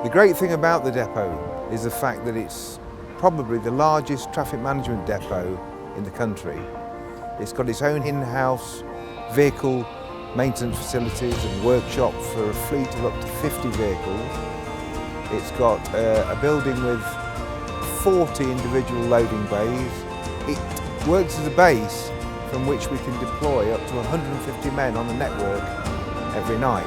The great thing about the depot is the fact that it's probably the largest traffic management depot in the country. It's got its own in-house vehicle maintenance facilities and workshop for a fleet of up to 50 vehicles. It's got a building with 40 individual loading bays. It works as a base from which we can deploy up to 150 men on the network every night.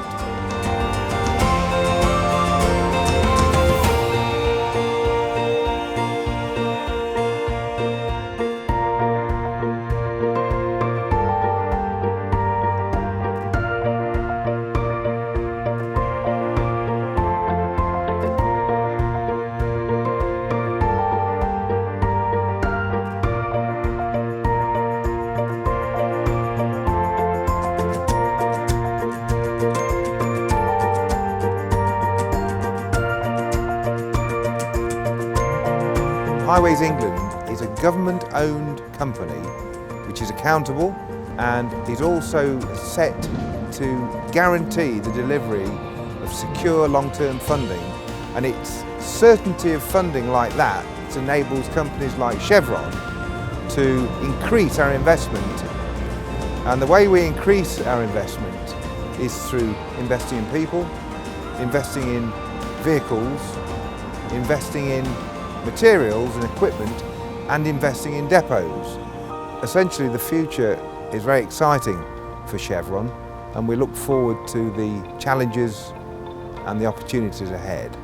Highways England is a government-owned company which is accountable and is also set to guarantee the delivery of secure long-term funding, and it's certainty of funding like that that enables companies like Chevron to increase our investment. And the way we increase our investment is through investing in people, investing in vehicles, investing in materials and equipment, and investing in depots. Essentially, the future is very exciting for Chevron, and we look forward to the challenges and the opportunities ahead.